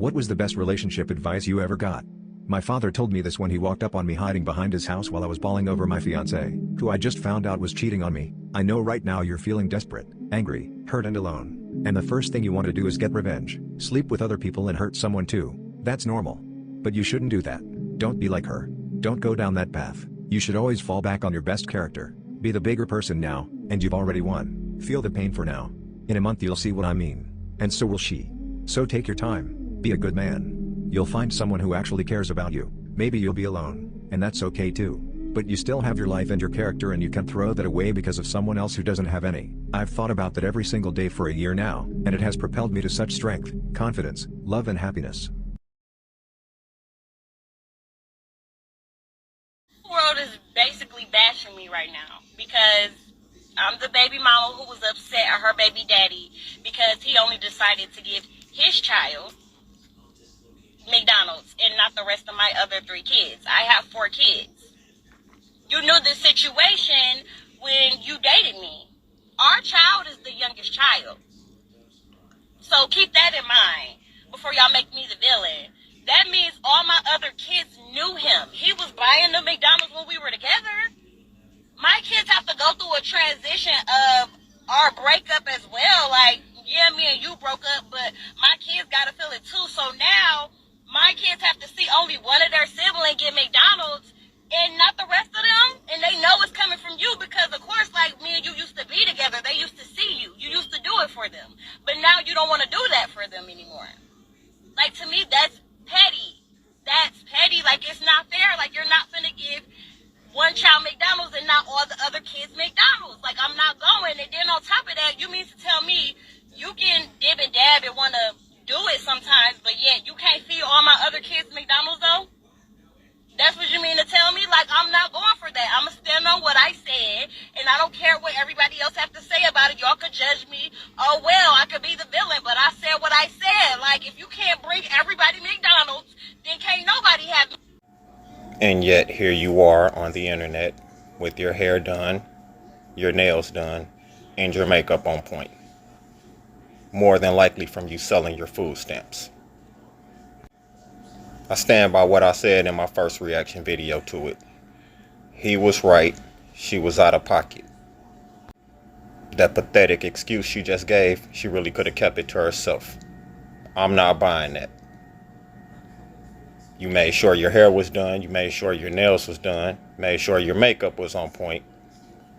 What was the best relationship advice you ever got? My father told me this when he walked up on me hiding behind his house while I was bawling over my fiancée, who I just found out was cheating on me. I know right now you're feeling desperate, angry, hurt and alone. And the first thing you want to do is get revenge, sleep with other people and hurt someone too. That's normal. But you shouldn't do that. Don't be like her. Don't go down that path. You should always fall back on your best character. Be the bigger person now, and you've already won. Feel the pain for now. In a month you'll see what I mean. And so will she. So take your time. Be a good man. You'll find someone who actually cares about you. Maybe you'll be alone, and that's okay too. But you still have your life and your character and you can't throw that away because of someone else who doesn't have any. I've thought about that every single day for a year now, and it has propelled me to such strength, confidence, love and happiness. The world is basically bashing me right now because I'm the baby mama who was upset at her baby daddy because he only decided to give his child McDonald's and not the rest of my other 3 kids. I have 4 kids. You knew the situation when you dated me. Our child is the youngest child. So keep that in mind before y'all make me the villain. That means all my other kids knew him. He was buying the McDonald's when we were together. My kids have to go through a transition of our breakup as well. Like, yeah, me and you broke up, but my kids got to feel it too. So now my kids have to see only one of their siblings get McDonald's and not the rest of them. And they know it's coming from you because, of course, like me and you used to be together. They used to see you. You used to do it for them. But now you don't want to do that for them anymore. Like, to me, that's petty. That's petty. Like, it's not fair. Like, you're not finna give one child McDonald's and not all the other kids McDonald's. Like, I'm not going. And then on top of that, you mean to tell me you can dib and dab and want to do it sometimes, but yet you can't feed all my other kids McDonald's though? That's what you mean to tell me? Like, I'm not going for that. I'm going to stand on what I said, and I don't care what everybody else have to say about it. Y'all could judge me. Oh, well, I could be the villain, but I said what I said. Like, if you can't bring everybody McDonald's, then can't nobody have. And yet here you are on the internet with your hair done, your nails done, and your makeup on point. More than likely from you selling your food stamps. I stand by what I said in my first reaction video to it. He was right. She was out of pocket. That pathetic excuse she just gave, she really could have kept it to herself. I'm not buying that. You made sure your hair was done. You made sure your nails was done. Made sure your makeup was on point.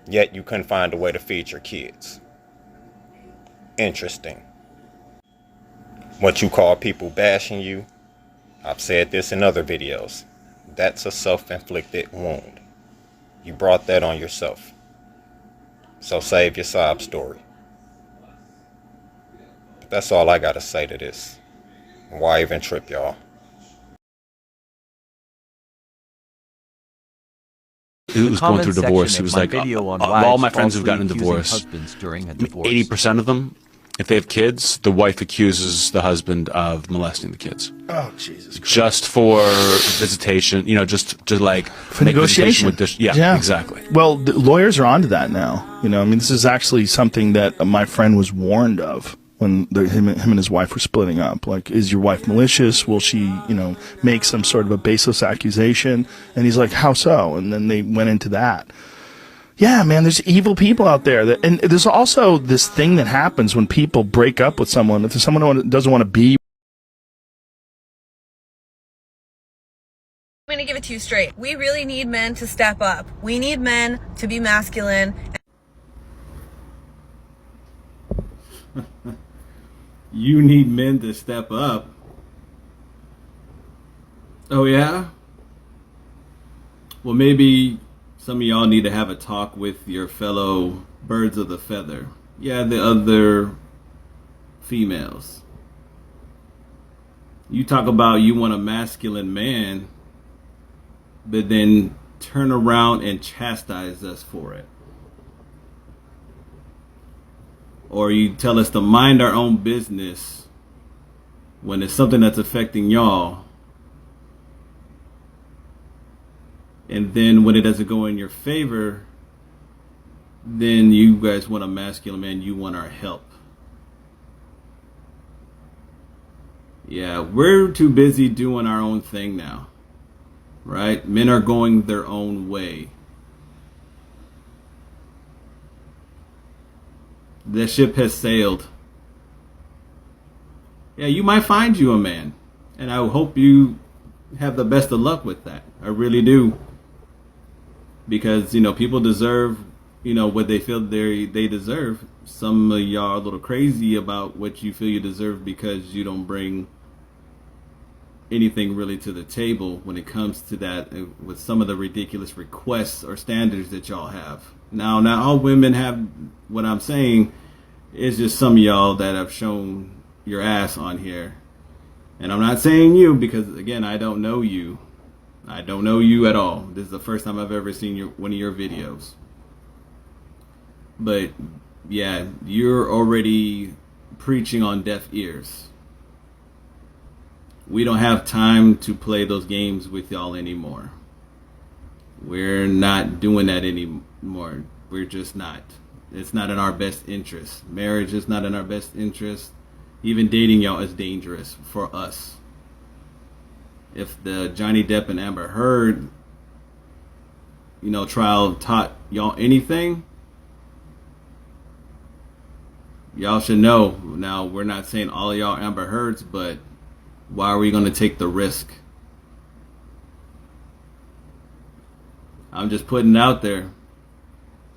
Yet you couldn't find a way to feed your kids. Interesting. What you call people bashing you, I've said this in other videos. That's a self-inflicted wound. You brought that on yourself. So save your sob story. But that's all I gotta say to this. Why even trip, y'all? Who was going through divorce, he was like, all my friends who've gotten a divorce, 80% of them, if they have kids, the wife accuses the husband of molesting the kids. Oh, Jesus Christ. Just for visitation, you know, just to like for make negotiation with this. Yeah, exactly. Well, the lawyers are onto that now. You know, I mean, this is actually something that my friend was warned of when him and his wife were splitting up. Like, is your wife malicious? Will she, you know, make some sort of a baseless accusation? And he's like, how so? And then they went into that. Yeah, man, there's evil people out there. And there's also this thing that happens when people break up with someone. If there's someone who doesn't want to be. I'm going to give it to you straight. We really need men to step up. We need men to be masculine. You need men to step up. Oh, yeah? Well, maybe some of y'all need to have a talk with your fellow birds of the feather. Yeah, the other females. You talk about you want a masculine man, but then turn around and chastise us for it. Or you tell us to mind our own business when it's something that's affecting y'all. And then when it doesn't go in your favor, then you guys want a masculine man, you want our help. Yeah, we're too busy doing our own thing now, right? Men are going their own way. The ship has sailed. Yeah, you might find you a man, and I hope you have the best of luck with that. I really do. Because, you know, people deserve, you know, what they feel they deserve. Some of y'all are a little crazy about what you feel you deserve because you don't bring anything really to the table when it comes to that, with some of the ridiculous requests or standards that y'all have. Now all women have. What I'm saying is just some of y'all that have shown your ass on here. And I'm not saying you because, again, I don't know you. I don't know you at all. This is the first time I've ever seen one of your videos. But yeah, you're already preaching on deaf ears. We don't have time to play those games with y'all anymore. We're not doing that anymore. We're just not. It's not in our best interest. Marriage is not in our best interest. Even dating y'all is dangerous for us. If the Johnny Depp and Amber Heard, you know, trial taught y'all anything, y'all should know. Now, we're not saying all of y'all Amber Heards, but why are we going to take the risk? I'm just putting it out there,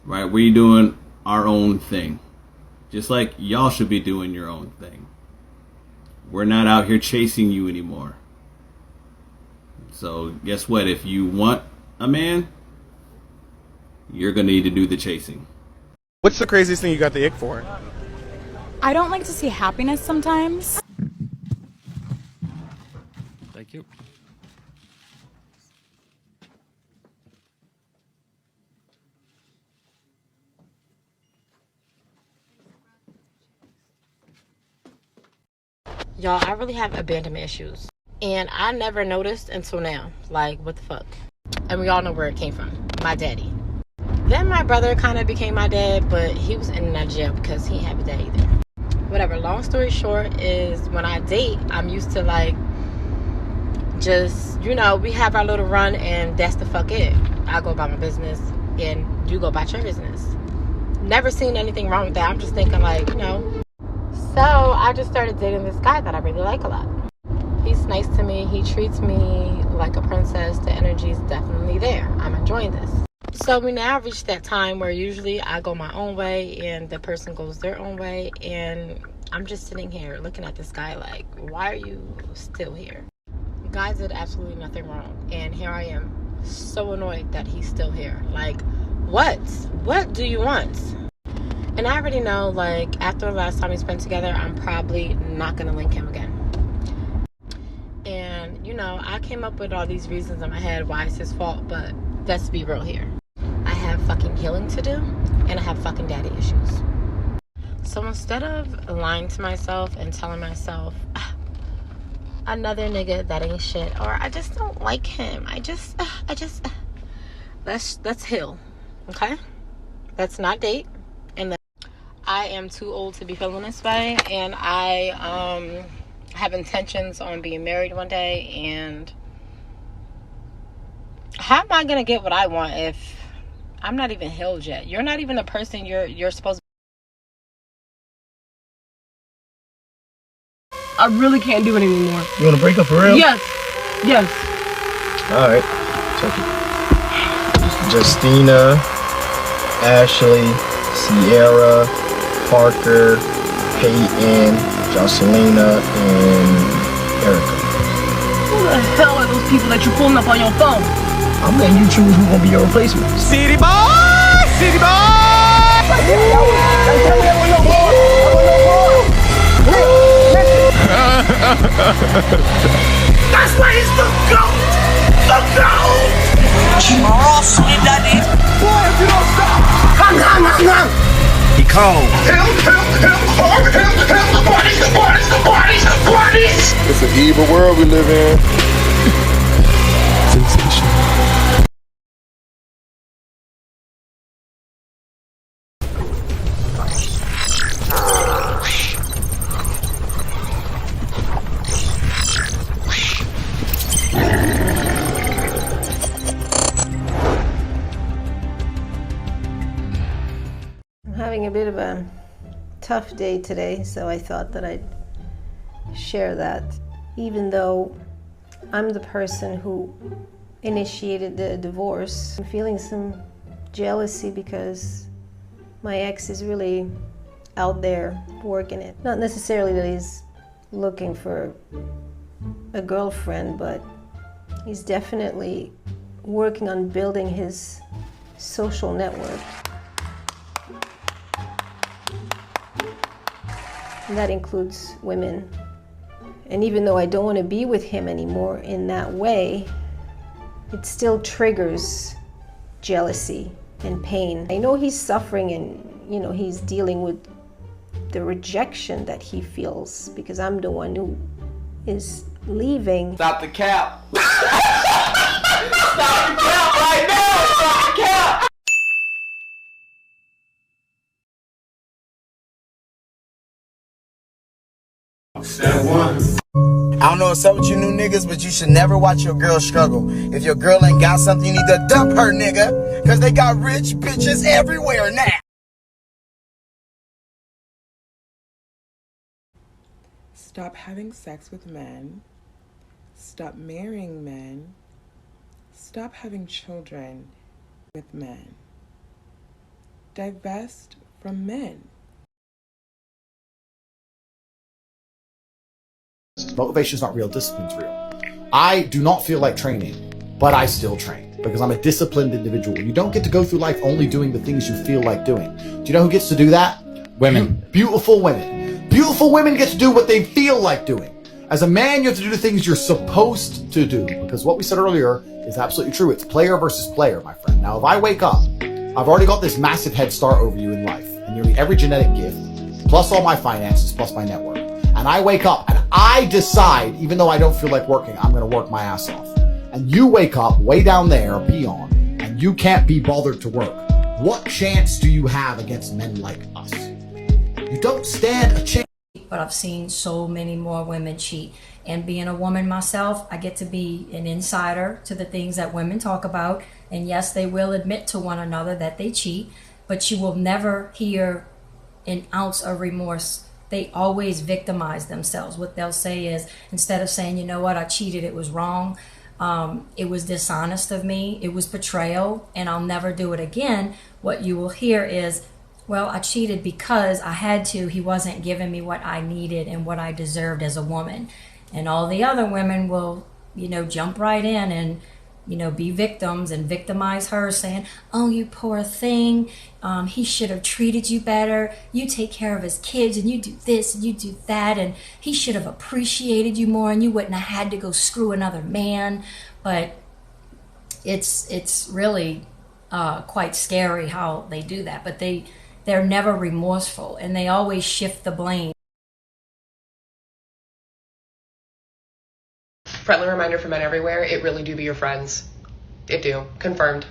right? We're doing our own thing, just like y'all should be doing your own thing. We're not out here chasing you anymore. So guess what? If you want a man, you're going to need to do the chasing. What's the craziest thing you got the ick for? I don't like to see happiness sometimes. Thank you. Y'all, I really have abandonment issues. And I never noticed until now. Like, what the fuck? And we all know where it came from. My daddy. Then my brother kind of became my dad, but he was in and out of jail because he didn't have a dad either. Whatever. Long story short is when I date, I'm used to, like, just, you know, we have our little run and that's the fuck it. I go about my business and you go about your business. Never seen anything wrong with that. I'm just thinking, like, you know. So I just started dating this guy that I really like a lot. He's nice to me. He treats me like a princess. The energy is definitely there. I'm enjoying this. So we now reached that time where usually I go my own way and the person goes their own way. And I'm just sitting here looking at this guy like, why are you still here? The guy did absolutely nothing wrong. And here I am, so annoyed that he's still here. Like, what? What do you want? And I already know, like, after the last time we spent together, I'm probably not going to link him again. And, you know, I came up with all these reasons in my head why it's his fault, but let's be real here. I have fucking healing to do, and I have fucking daddy issues. So instead of lying to myself and telling myself, another nigga that ain't shit, or I just don't like him, let's heal, okay? Let's not date. I am too old to be feeling this way, and I have intentions on being married one day, and how am I gonna get what I want if I'm not even healed yet? You're not even the person you're supposed to. I really can't do it anymore. You want to break up for real? Yes. All right. Justina, Ashley, Sierra, Parker, Peyton, Jocelina, and Erica. Who the hell are those people that you're pulling up on your phone? I'm letting you choose who's gonna be your replacement. City boy! City boy! That's why he's the GOAT! The GOAT! Ross, daddy. Boy, if you don't stop! Hang! He cold. Him, hard, him, parties! It's an evil world we live in. Sensation. having a bit of a tough day today, so I thought that I'd share that. Even though I'm the person who initiated the divorce, I'm feeling some jealousy because my ex is really out there working it. Not necessarily that he's looking for a girlfriend, but he's definitely working on building his social network. And that includes women. And even though I don't want to be with him anymore in that way, it still triggers jealousy and pain. I know he's suffering and, he's dealing with the rejection that he feels because I'm the one who is leaving. Stop the cap. Stop the cap right now. Stop the cap. Step one. I don't know what's up with you new niggas, but you should never watch your girl struggle. If your girl ain't got something, you need to dump her, nigga. Cause they got rich bitches everywhere now. Stop having sex with men. Stop marrying men. Stop having children with men. Divest from men. Motivation's not real, discipline's real. I do not feel like training, but I still train because I'm a disciplined individual. You don't get to go through life only doing the things you feel like doing. Do you know who gets to do that? Women. Beautiful women. Beautiful women get to do what they feel like doing. As a man, you have to do the things you're supposed to do because what we said earlier is absolutely true. It's player versus player, my friend. Now, if I wake up, I've already got this massive head start over you in life and nearly every genetic gift, plus all my finances, plus my network. And I wake up and I decide, even though I don't feel like working, I'm going to work my ass off. And you wake up way down there, beyond, and you can't be bothered to work. What chance do you have against men like us? You don't stand a chance. But I've seen so many more women cheat. And being a woman myself, I get to be an insider to the things that women talk about. And yes, they will admit to one another that they cheat, but you will never hear an ounce of remorse. They always victimize themselves. What they'll say is, instead of saying, you know what, I cheated, it was wrong, it was dishonest of me, it was betrayal, and I'll never do it again, what you will hear is, well, I cheated because I had to. He wasn't giving me what I needed and what I deserved as a woman. And all the other women will, jump right in and, be victims and victimize her, saying, oh, you poor thing. He should have treated you better. You take care of his kids and you do this and you do that. And he should have appreciated you more and you wouldn't have had to go screw another man. But it's really quite scary how they do that. But they're never remorseful and they always shift the blame. Friendly reminder for men everywhere, it really do be your friends. It do. Confirmed.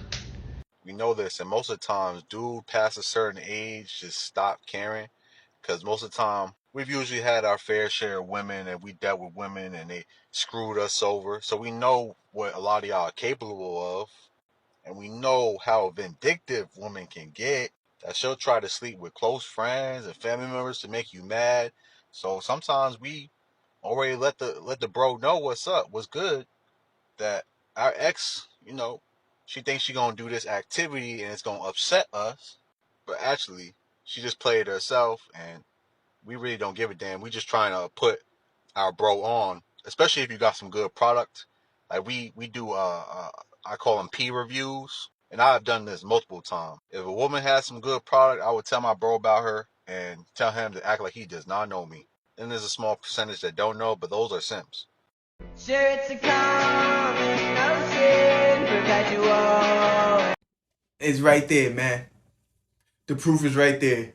We know this, and most of the times, dude past a certain age just stop caring, because most of the time, we've usually had our fair share of women, and we dealt with women, and they screwed us over, so we know what a lot of y'all are capable of, and we know how vindictive women can get, that she'll try to sleep with close friends and family members to make you mad, so sometimes we already let the bro know what's up, what's good, that our ex, she thinks she gonna do this activity and it's gonna upset us, but actually she just played herself, and we really don't give a damn. We just trying to put our bro on, especially if you got some good product. Like we do I call them P reviews, and I've done this multiple times. If a woman has some good product, I would tell my bro about her and tell him to act like he does not know me. Then there's a small percentage that don't know, but those are simps. Sure, it's a common notion, perpetual. It's right there, man. The proof is right there.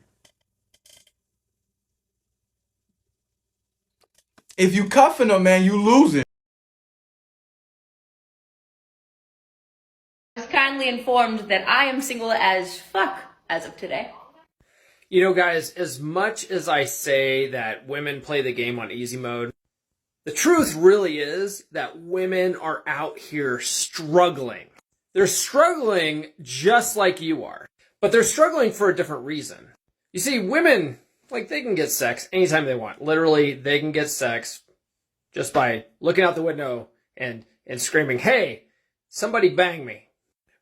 If you cuffing them, man, you losing. I was kindly informed that I am single as fuck as of today. You know, guys, as much as I say that women play the game on easy mode, the truth really is that women are out here struggling. They're struggling just like you are, but they're struggling for a different reason. You see, women, like, they can get sex anytime they want. Literally, they can get sex just by looking out the window and screaming, "Hey, somebody bang me."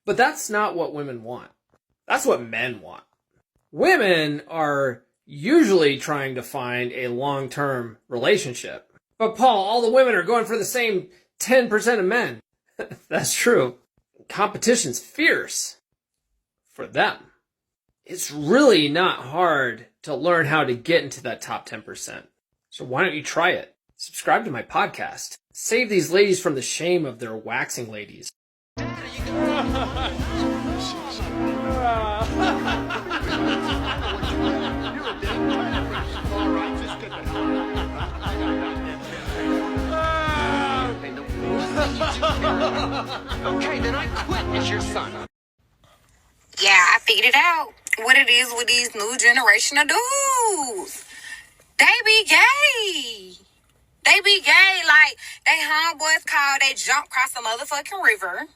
But that's not what women want. That's what men want. Women are usually trying to find a long-term relationship. But Paul, all the women are going for the same 10% of men. That's true. Competition's fierce for them. It's really not hard to learn how to get into that top 10%. So why don't you try it? Subscribe to my podcast. Save these ladies from the shame of their waxing ladies. Okay, then I quit as your son. Yeah, I figured it out. What it is with these new generation of dudes. They be gay. They be gay. Like, they homeboys call, they jump across the motherfucking river.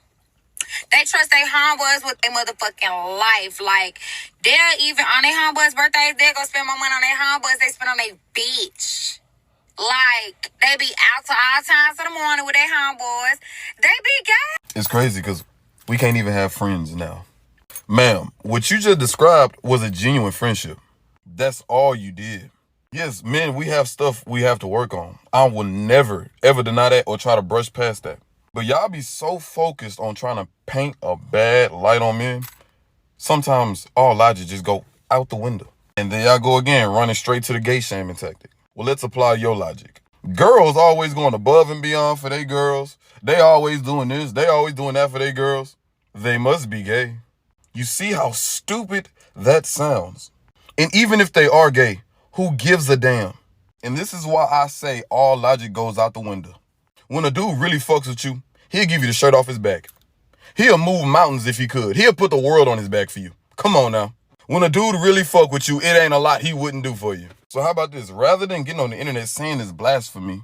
They trust their homeboys with their motherfucking life. Like, they'll even, on their homeboys' birthdays, they'll go spend more money on their homeboys they spend on their bitch. Like, they be out to all times of the morning with their homeboys. They be gay. It's crazy because we can't even have friends now. Ma'am, what you just described was a genuine friendship. That's all you did. Yes, men, we have stuff we have to work on. I will never, ever deny that or try to brush past that. But y'all be so focused on trying to paint a bad light on men. Sometimes all logic just go out the window. And then y'all go again, running straight to the gay shaming tactic. Well, let's apply your logic. Girls always going above and beyond for their girls. They always doing this. They always doing that for their girls. They must be gay. You see how stupid that sounds? And even if they are gay, who gives a damn? And this is why I say all logic goes out the window. When a dude really fucks with you, he'll give you the shirt off his back. He'll move mountains if he could. He'll put the world on his back for you. Come on now. When a dude really fuck with you, it ain't a lot he wouldn't do for you. So how about this? Rather than getting on the internet saying it's blasphemy,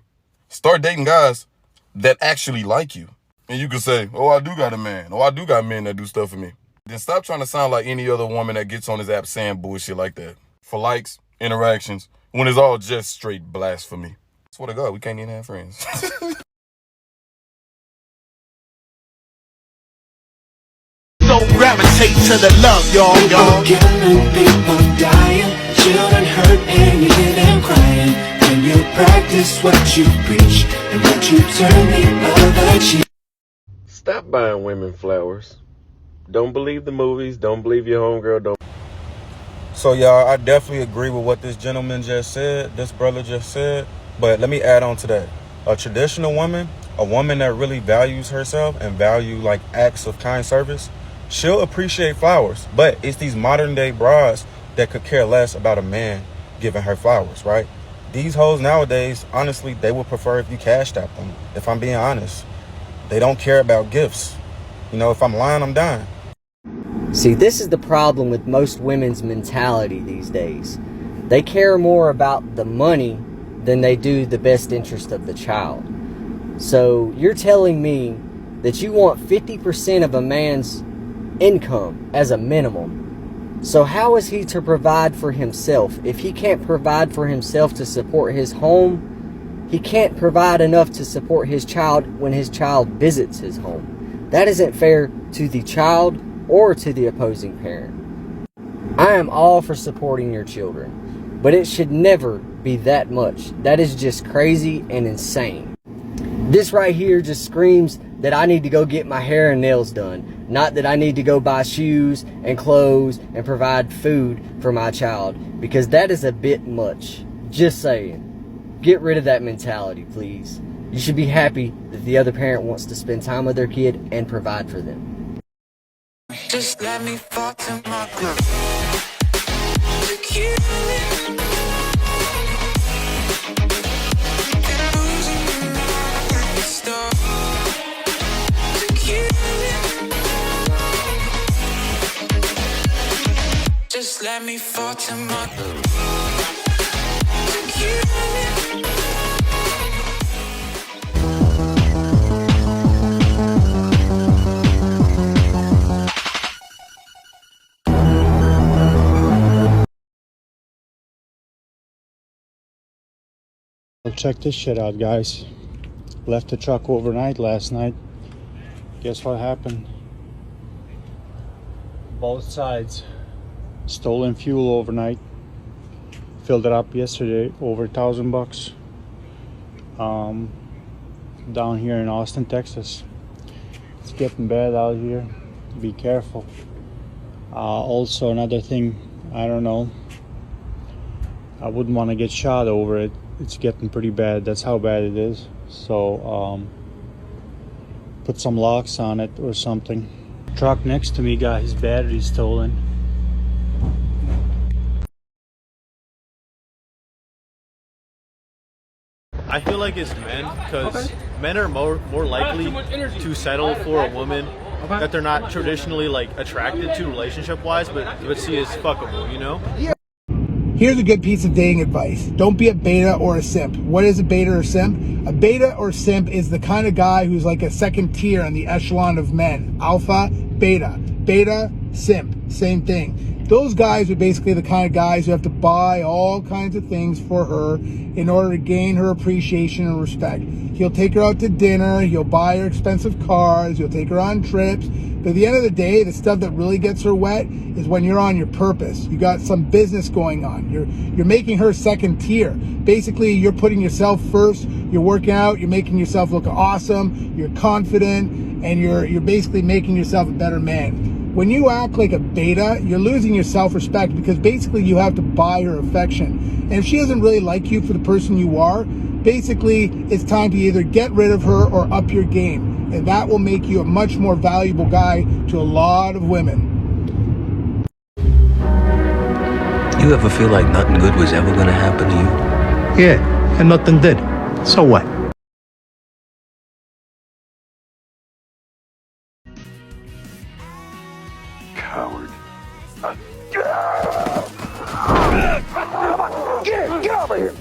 start dating guys that actually like you. And you can say, oh, I do got a man. Oh, I do got men that do stuff for me. Then stop trying to sound like any other woman that gets on this app saying bullshit like that. For likes, interactions, when it's all just straight blasphemy. I swear to God, we can't even have friends. Don't gravitate to the love, y'all. People killing, people dying, children hurt and you hear them crying. When you practice what you preach and what you turn the other cheek. Stop buying women flowers. Don't believe the movies. Don't believe your homegirl. Don't. So, y'all, I definitely agree with what this gentleman just said, this brother just said. But let me add on to that. A traditional woman, a woman that really values herself and value like acts of kind service, she'll appreciate flowers. But it's these modern day brides that could care less about a man giving her flowers, right? These hoes nowadays, honestly, they would prefer if you cashed out them. If I'm being honest, they don't care about gifts. You know, if I'm lying, I'm dying. See, this is the problem with most women's mentality these days. They care more about the money than they do the best interest of the child. So you're telling me that you want 50% of a man's income as a minimum. So how is he to provide for himself? If he can't provide for himself to support his home, he can't provide enough to support his child when his child visits his home. That isn't fair to the child or to the opposing parent. I am all for supporting your children, but it should never be that much. That is just crazy and insane. This right here just screams that I need to go get my hair and nails done, not that I need to go buy shoes and clothes and provide food for my child, because that is a bit much. Just saying. Get rid of that mentality, please. You should be happy that the other parent wants to spend time with their kid and provide for them. Just let me fall to my club. Just let me fall to my Well, check this shit out, guys. Left the truck overnight last night. Guess what happened? Both sides. Stolen fuel overnight. Filled it up yesterday, over $1,000. Down here in Austin, Texas. It's getting bad out here. Be careful. Also, another thing, I don't know. I wouldn't want to get shot over it. It's getting pretty bad. That's how bad it is. So, put some locks on it or something. Truck next to me got his battery stolen. I feel like it's men, because men are more likely to settle for a woman that they're not traditionally like attracted to relationship wise, but see as fuckable, you know? Here's a good piece of dating advice. Don't be a beta or a simp. What is a beta or simp? A beta or simp is the kind of guy who's like a second tier on the echelon of men. Alpha, beta. Beta, simp. Same thing. Those guys are basically the kind of guys who have to buy all kinds of things for her in order to gain her appreciation and respect. He'll take her out to dinner, he'll buy her expensive cars, he'll take her on trips. But at the end of the day, the stuff that really gets her wet is when you're on your purpose. You got some business going on. You're making her second tier. Basically, you're putting yourself first. You're working out. You're making yourself look awesome. You're confident, and you're basically making yourself a better man. When you act like a beta, you're losing your self-respect because basically you have to buy her affection. And if she doesn't really like you for the person you are, basically it's time to either get rid of her or up your game. And that will make you a much more valuable guy to a lot of women. You ever feel like nothing good was ever gonna happen to you? Yeah, and nothing did. So what? Coward. Get over here!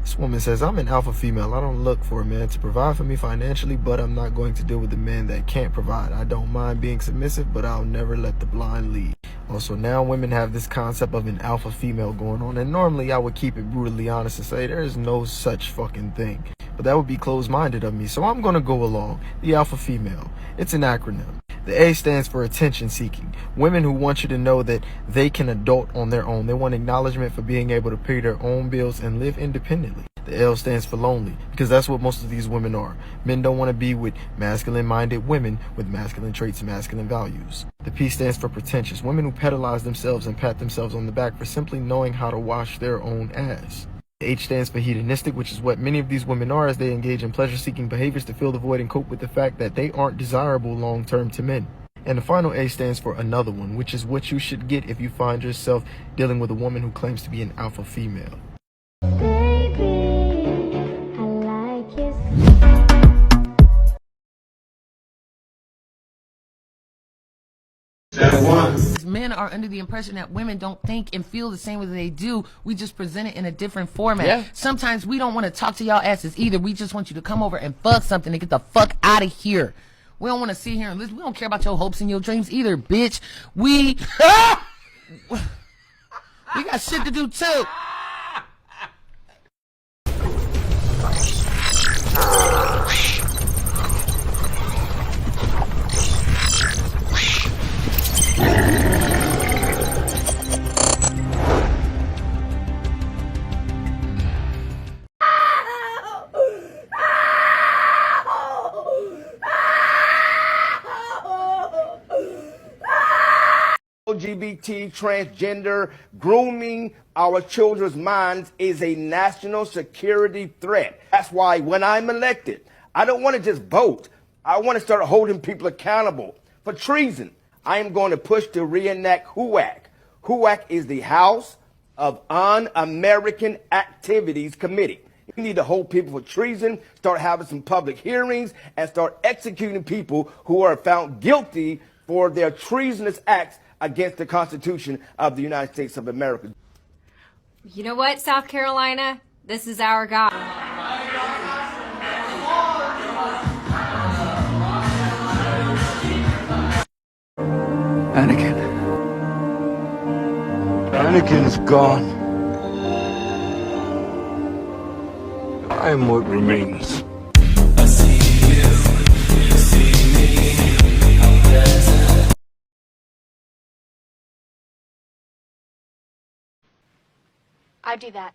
This woman says, I'm an alpha female. I don't look for a man to provide for me financially, but I'm not going to deal with a man that can't provide. I don't mind being submissive, but I'll never let the blind lead. Also, now women have this concept of an alpha female going on, and normally I would keep it brutally honest and say there is no such fucking thing. But that would be closed-minded of me, so I'm going to go along. The alpha female. It's an acronym. The A stands for attention seeking. Women who want you to know that they can adult on their own. They want acknowledgement for being able to pay their own bills and live independently. The L stands for lonely, because that's what most of these women are. Men don't want to be with masculine-minded women with masculine traits and masculine values. The P stands for pretentious. Women who pedalize themselves and pat themselves on the back for simply knowing how to wash their own ass. The H stands for hedonistic, which is what many of these women are as they engage in pleasure-seeking behaviors to fill the void and cope with the fact that they aren't desirable long-term to men. And the final A stands for another one, which is what you should get if you find yourself dealing with a woman who claims to be an alpha female. Men are under the impression that women don't think and feel the same way they do. We just present it in a different format. Yeah. Sometimes we don't want to talk to y'all asses either. We just want you to come over and fuck something and get the fuck out of here. We don't want to sit here and listen. We don't care about your hopes and your dreams either, bitch. We got shit to do too. LGBT, transgender, grooming our children's minds is a national security threat. That's why when I'm elected, I don't want to just vote. I want to start holding people accountable for treason. I am going to push to reenact HUAC. HUAC is the House of Un-American Activities Committee. We need to hold people for treason, start having some public hearings, and start executing people who are found guilty for their treasonous acts against the Constitution of the United States of America. You know what, South Carolina? This is our guy. Anakin. Anakin's gone. I am what remains. I'd do that.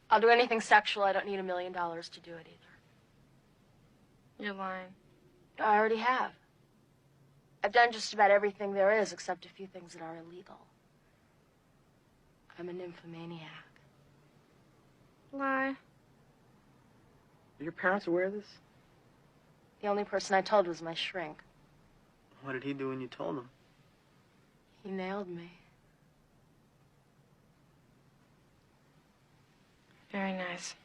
I'll do anything sexual. I don't need $1 million to do it either. You're lying. I already have. I've done just about everything there is except a few things that are illegal. I'm a nymphomaniac. Lie. Are your parents aware of this? The only person I told was my shrink. What did he do when you told him? He nailed me. Very nice.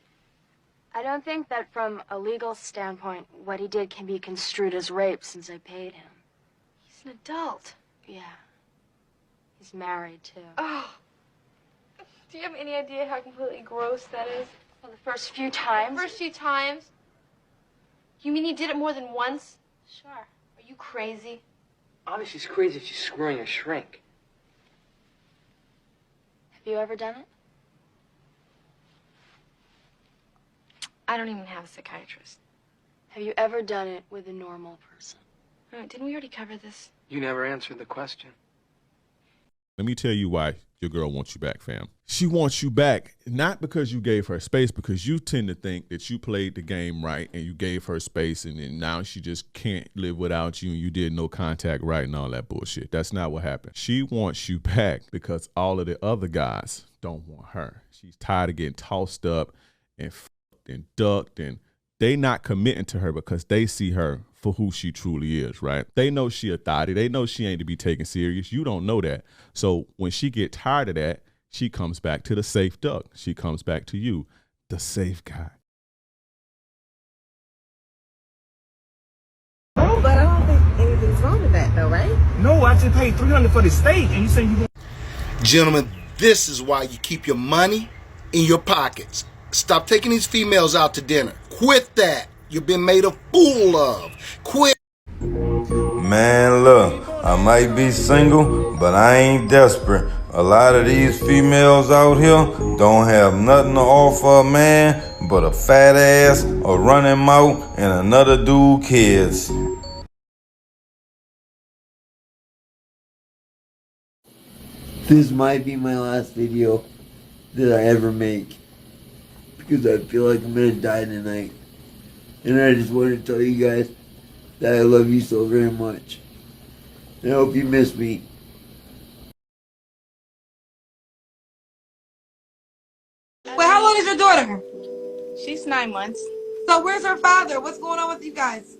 I don't think that from a legal standpoint, what he did can be construed as rape since I paid him. He's an adult. Yeah. He's married, too. Oh. Do you have any idea how completely gross that is? Well, the first few times. The first few times? You mean he did it more than once? Sure. Are you crazy? Obviously, she's crazy if she's screwing a shrink. Have you ever done it? I don't even have a psychiatrist. Have you ever done it with a normal person? Didn't we already cover this? You never answered the question. Let me tell you why your girl wants you back, fam. She wants you back not because you gave her space, because you tend to think that you played the game right and you gave her space and then now she just can't live without you and you did no contact right and all that bullshit. That's not what happened. She wants you back because all of the other guys don't want her. She's tired of getting tossed up and and ducked, and they not committing to her because they see her for who she truly is, right? They know she a thotty. They know she ain't to be taken serious. You don't know that. So when she get tired of that, she comes back to the safe duck. She comes back to you, the safe guy. Oh, but I don't think anything's wrong with that, though, right? No, I just paid $300 for the steak, and you saying you... Gentlemen, this is why you keep your money in your pockets. Stop taking these females out to dinner. Quit that. You've been made a fool of. Quit. Man, look, I might be single, but I ain't desperate. A lot of these females out here don't have nothing to offer a man but a fat ass, a running mouth, and another dude kids. This might be my last video that I ever make, because I feel like I'm gonna die tonight. And I just want to tell you guys that I love you so very much. And I hope you miss me. Wait, how old is your daughter? She's 9 months. So where's her father? What's going on with you guys?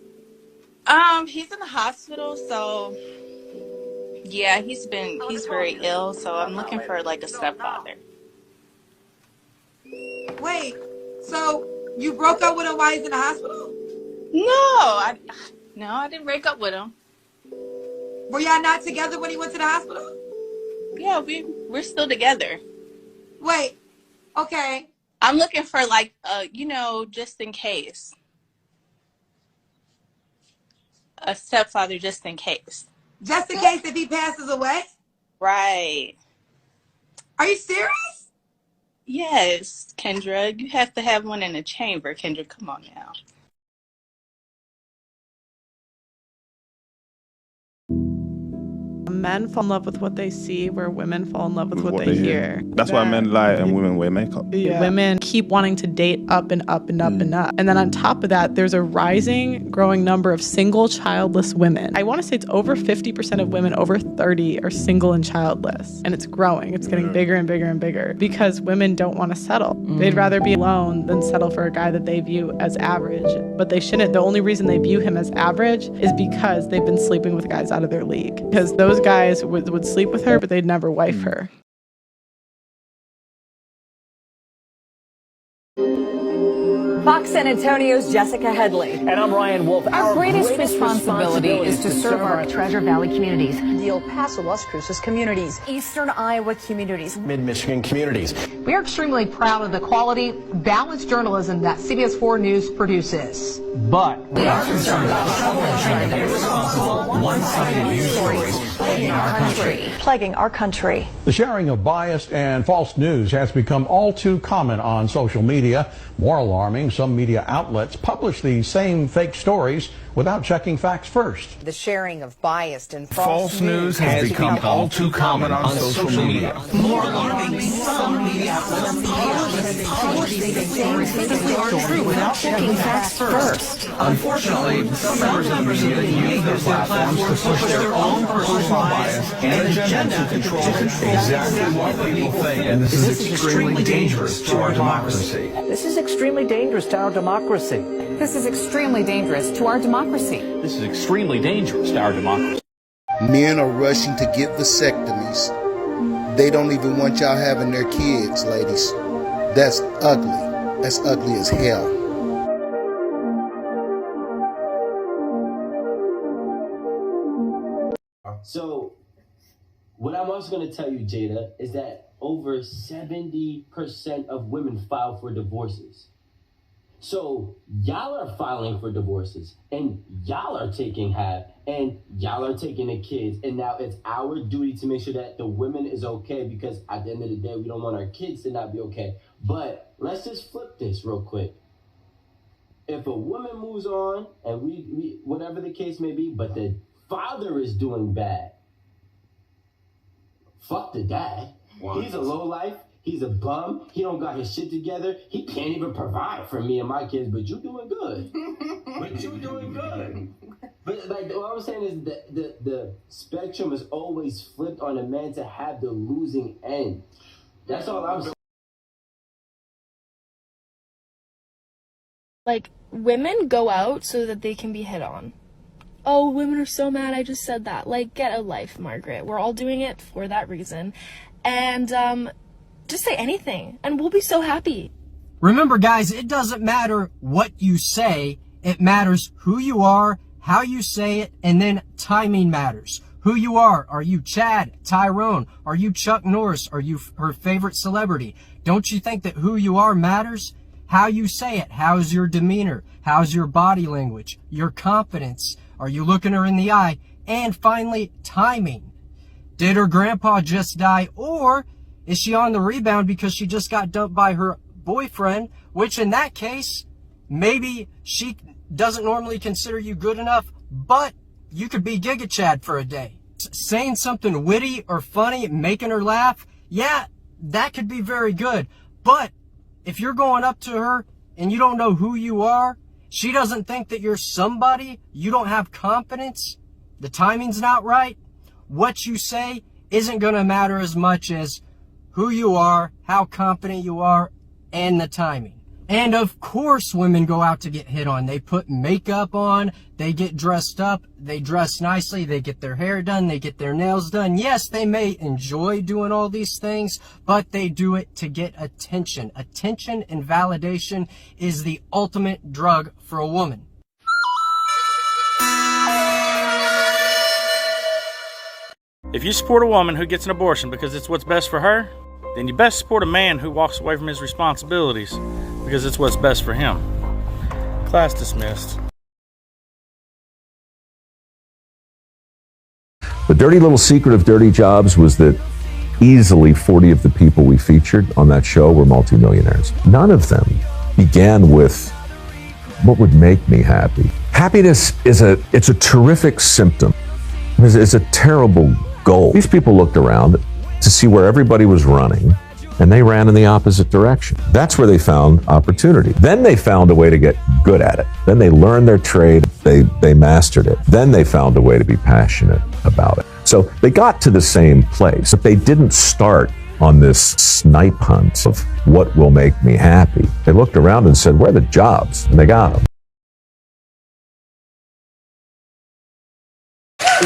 He's in the hospital, so yeah, he's very ill, so I'm looking for like a stepfather. Wait, so you broke up with him while he's in the hospital? No, I didn't break up with him. Were y'all not together when he went to the hospital? Yeah, we're still together. Wait, okay. I'm looking for like just in case. A stepfather just in case. Just in case if he passes away? Right. Are you serious? Yes, Kendra. You have to have one in the chamber, Kendra. Come on now. Men fall in love with what they see, where women fall in love with what they hear. That's why men lie and women wear makeup. Yeah. Women keep wanting to date up and up and up and up. And then on top of that, there's a rising, growing number of single, childless women. I want to say it's over 50% of women over 30 are single and childless. And it's growing. It's getting bigger and bigger and bigger because women don't want to settle. They'd rather be alone than settle for a guy that they view as average. But they shouldn't. The only reason they view him as average is because they've been sleeping with guys out of their league. Because those guys would sleep with her, but they'd never wife her. Fox San Antonio's Jessica Headley. And I'm Ryan Wolf. Our greatest responsibility is to serve our Treasure Valley communities, the El Paso, Las Cruces communities, Eastern Iowa communities, Mid-Michigan communities. We are extremely proud of the quality, balanced journalism that CBS 4 News produces. But we are concerned about troubling and irresponsible, one-sided news stories plaguing our country. Plaguing our country. The sharing of biased and false news has become all too common on social media. More alarming, some media outlets publish these same fake stories without checking facts first. The sharing of biased and false news has become all too common on social media. More alarming, some media outlets publish these stories because they are true without checking facts first. Unfortunately, some members of the media use their platforms to push their own personal bias and agenda to control exactly what people think. And this is extremely dangerous to our democracy. This is extremely dangerous to our democracy. This is extremely dangerous to our democracy. This is extremely dangerous to our democracy. Men are rushing to get vasectomies. They don't even want y'all having their kids, ladies. That's ugly. That's ugly as hell. So, what I'm also going to tell you, Jada, is that over 70% of women file for divorces. So, y'all are filing for divorces, and y'all are taking half, and y'all are taking the kids, and now it's our duty to make sure that the women is okay, because at the end of the day, we don't want our kids to not be okay. But let's just flip this real quick. If a woman moves on, and we whatever the case may be, but the father is doing bad, fuck the dad. He's a lowlife. He's a bum. He don't got his shit together. He can't even provide for me and my kids, but you doing good. But you doing good. But like what I'm saying is the spectrum is always flipped on a man to have the losing end. That's all I'm saying. Like, women go out so that they can be hit on. Oh, women are so mad I just said that. Like, get a life, Margaret. We're all doing it for that reason. And, just say anything, and we'll be so happy. Remember, guys, it doesn't matter what you say. It matters who you are, how you say it, and then timing matters. Who you are. Are you Chad, Tyrone? Are you Chuck Norris? Are you her favorite celebrity? Don't you think that who you are matters? How you say it. How's your demeanor? How's your body language? Your confidence? Are you looking her in the eye? And finally, timing. Did her grandpa just die, or is she on the rebound because she just got dumped by her boyfriend, which in that case, maybe she doesn't normally consider you good enough, but you could be Giga Chad for a day. Saying something witty or funny, making her laugh, yeah, that could be very good. But if you're going up to her and you don't know who you are, she doesn't think that you're somebody, you don't have confidence, the timing's not right, what you say isn't going to matter as much as who you are, how confident you are, and the timing. And of course women go out to get hit on. They put makeup on, they get dressed up, they dress nicely, they get their hair done, they get their nails done. Yes, they may enjoy doing all these things, but they do it to get attention. Attention and validation is the ultimate drug for a woman. If you support a woman who gets an abortion because it's what's best for her, then you best support a man who walks away from his responsibilities because it's what's best for him. Class dismissed. The dirty little secret of dirty jobs was that easily 40 of the people we featured on that show were multimillionaires. None of them began with what would make me happy. Happiness is a terrific symptom. It's a terrible goal. These people looked around to see where everybody was running, and they ran in the opposite direction. That's where they found opportunity. Then they found a way to get good at it. Then they learned their trade, they mastered it. Then they found a way to be passionate about it. So they got to the same place, but they didn't start on this snipe hunt of what will make me happy. They looked around and said, where are the jobs? And they got them.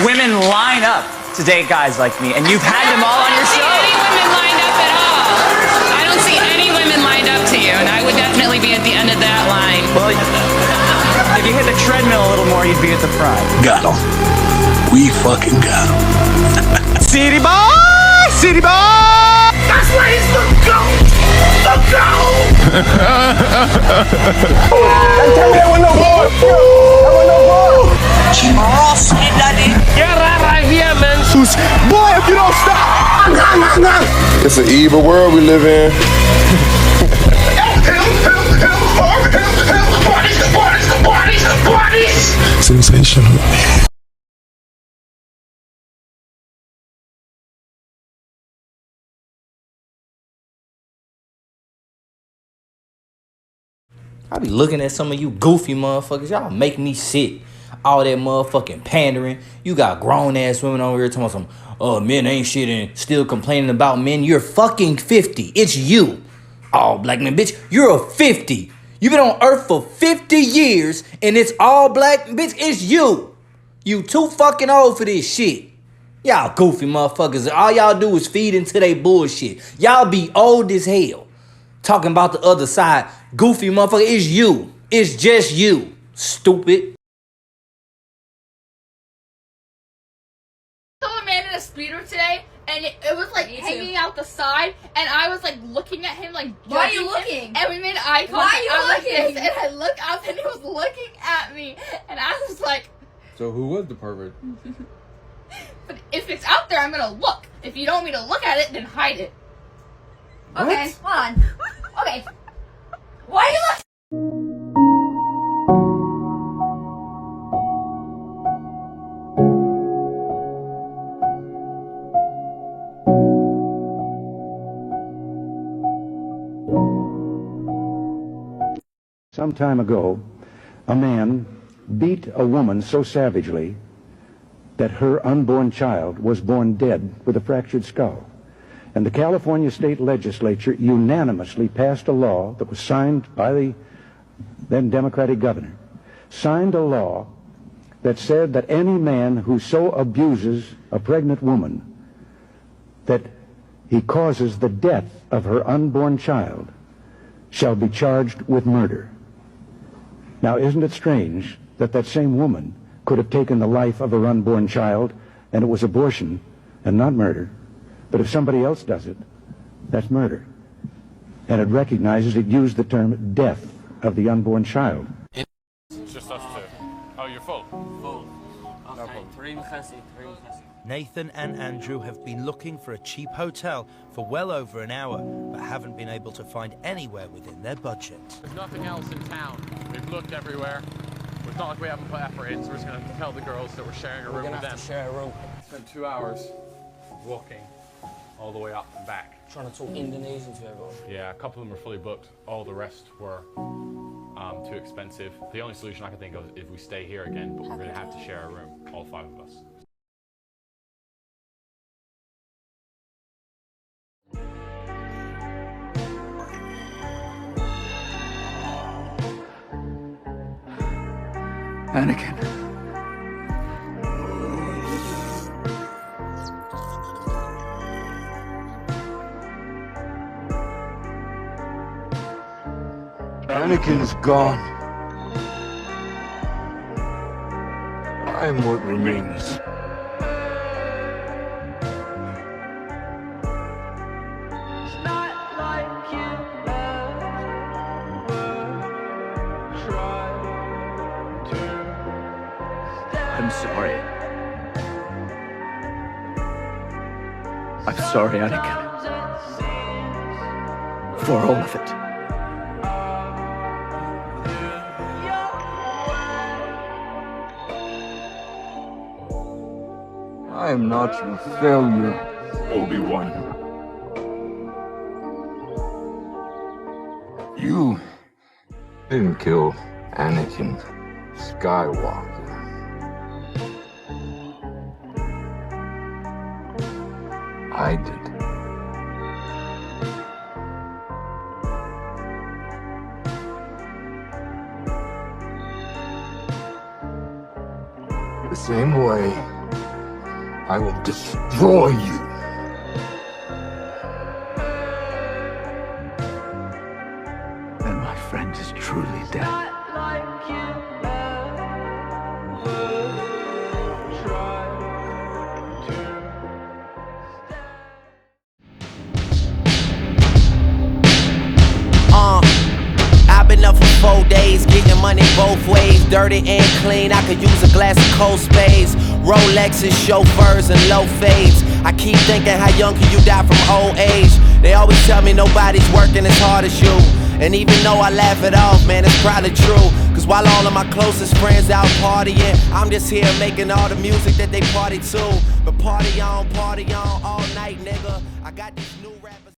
Women line up to date guys like me, and you've had them all on your show. I don't see any women lined up at all. I don't see any women lined up to you, and I would definitely be at the end of that line. the treadmill a little more, you'd be at the front. Got him. We fucking got him. City boy! City boy! That's why he's the GOAT! The GOAT! Tell me that was no ball. That was no ball. Rossi, daddy. Get right here, man. Boy, if you don't stop. It's an evil world we live in. Sensational. I be looking at some of you goofy motherfuckers. Y'all make me sick. All that motherfucking pandering. You got grown ass women over here talking about some, men ain't shit and still complaining about men. You're fucking 50. It's you. All black men, bitch. You're a 50. You've been on earth for 50 years and it's all black, bitch. It's you. You too fucking old for this shit. Y'all goofy motherfuckers. All y'all do is feed into they bullshit. Y'all be old as hell. Talking about the other side. Goofy motherfucker, it's you. It's just you. Stupid. Saw a man in a speeder today, and it was like hanging out the side, and I was like looking at him like. Why are you judging him, looking? And we made eye contact. Why are you I was like looking? this, and I looked up, and he was looking at me, and I was like. So who was the pervert? But if it's out there, I'm gonna look. If you don't want me to look at it, then hide it. Okay, hold on. Okay. Why are you looking? Some time ago, a man beat a woman so savagely that her unborn child was born dead with a fractured skull. And the California State Legislature unanimously passed a law that was signed by the then Democratic governor, signed a law that said that any man who so abuses a pregnant woman that he causes the death of her unborn child shall be charged with murder. Now, isn't it strange that that same woman could have taken the life of her unborn child and it was abortion and not murder? But if somebody else does it, that's murder. And it recognizes, it used the term death of the unborn child. It's just us two. Oh, you're full? Full. Nathan and Andrew have been looking for a cheap hotel for well over an hour, but haven't been able to find anywhere within their budget. There's nothing else in town. We've looked everywhere. It's not like we haven't put effort in, so we're just going to tell the girls that we're sharing a room with them. We're going to have to share a room. Spent 2 hours walking all the way up and back. Trying to talk Indonesian to everyone. Yeah, a couple of them were fully booked. All the rest were too expensive. The only solution I can think of is if we stay here again, but we're going to have to share a room, all 5 of us. Anakin. Anakin's gone. I'm what remains. I'm sorry. I'm sorry, Anakin. For all of it. I am not your failure, Obi-Wan. You didn't kill Anakin Skywalker. I did. The same way, I will destroy you. And my friend is truly dead. days, getting money both ways, dirty and clean. I could use a glass of cold spades, Rolexes, chauffeurs, and low fades. I keep thinking, how young can you die from old age? They always tell me nobody's working as hard as you. And even though I laugh it off, man, it's probably true. Cause while all of my closest friends out partying, I'm just here making all the music that they party to. But party on all night, nigga. I got these